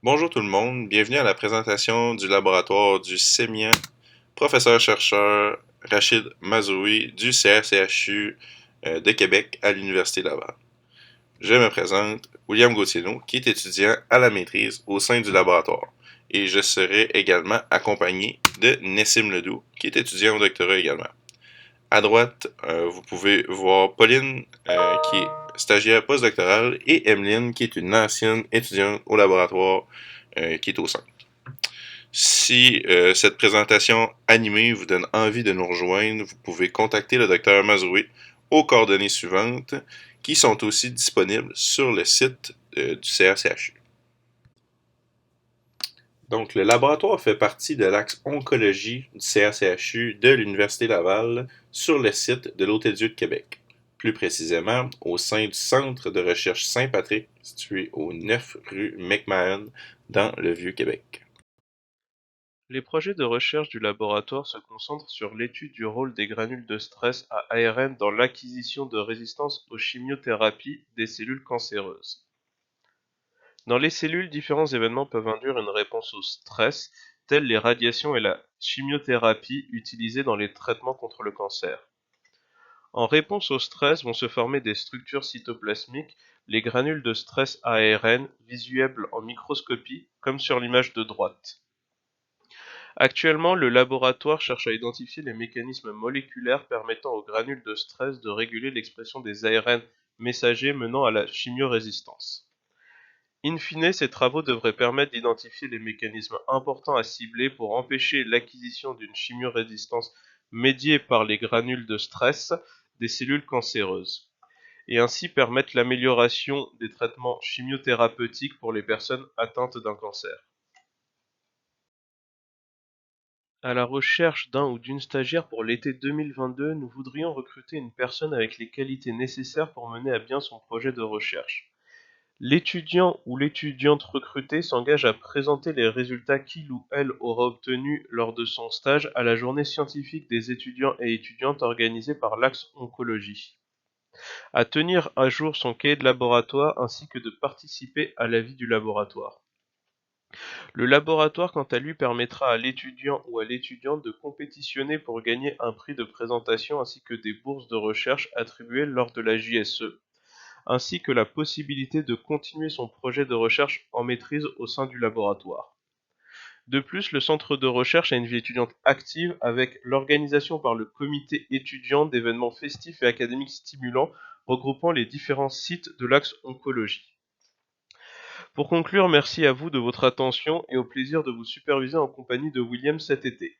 Bonjour tout le monde, bienvenue à la présentation du laboratoire du sémien professeur-chercheur Rachid Mazouи du CRCHU de Québec à l'Université Laval. Je me présente, William Gauthier-Naud, qui est étudiant à la maîtrise au sein du laboratoire. Et je serai également accompagné de Nessim Ledoux, qui est étudiant au doctorat également. À droite, vous pouvez voir Pauline, qui est stagiaire postdoctorale, et Emeline, qui est une ancienne étudiante au laboratoire, qui est au centre. Si cette présentation animée vous donne envie de nous rejoindre, vous pouvez contacter le Dr Mazoué aux coordonnées suivantes, qui sont aussi disponibles sur le site du CRCHU. Donc, le laboratoire fait partie de l'axe oncologie du CRCHU de l'Université Laval sur le site de l'Hôtel-Dieu de Québec. Plus précisément, au sein du Centre de recherche Saint-Patrick, situé au 9 rue McMahon, dans le Vieux-Québec. Les projets de recherche du laboratoire se concentrent sur l'étude du rôle des granules de stress à ARN dans l'acquisition de résistance aux chimiothérapies des cellules cancéreuses. Dans les cellules, différents événements peuvent induire une réponse au stress, telles les radiations et la chimiothérapie utilisées dans les traitements contre le cancer. En réponse au stress vont se former des structures cytoplasmiques, les granules de stress ARN, visibles en microscopie, comme sur l'image de droite. Actuellement, le laboratoire cherche à identifier les mécanismes moléculaires permettant aux granules de stress de réguler l'expression des ARN messagers menant à la chimiorésistance. In fine, ces travaux devraient permettre d'identifier les mécanismes importants à cibler pour empêcher l'acquisition d'une chimiorésistance médiée par les granules de stress des cellules cancéreuses, et ainsi permettre l'amélioration des traitements chimiothérapeutiques pour les personnes atteintes d'un cancer. À la recherche d'un ou d'une stagiaire pour l'été 2022, nous voudrions recruter une personne avec les qualités nécessaires pour mener à bien son projet de recherche. L'étudiant ou l'étudiante recrutée s'engage à présenter les résultats qu'il ou elle aura obtenus lors de son stage à la journée scientifique des étudiants et étudiantes organisée par l'Axe Oncologie, à tenir à jour son cahier de laboratoire ainsi que de participer à la vie du laboratoire. Le laboratoire, quant à lui, permettra à l'étudiant ou à l'étudiante de compétitionner pour gagner un prix de présentation ainsi que des bourses de recherche attribuées lors de la JSE, ainsi que la possibilité de continuer son projet de recherche en maîtrise au sein du laboratoire. De plus, le centre de recherche a une vie étudiante active avec l'organisation par le comité étudiant d'événements festifs et académiques stimulants regroupant les différents sites de l'axe oncologie. Pour conclure, merci à vous de votre attention et au plaisir de vous superviser en compagnie de William cet été.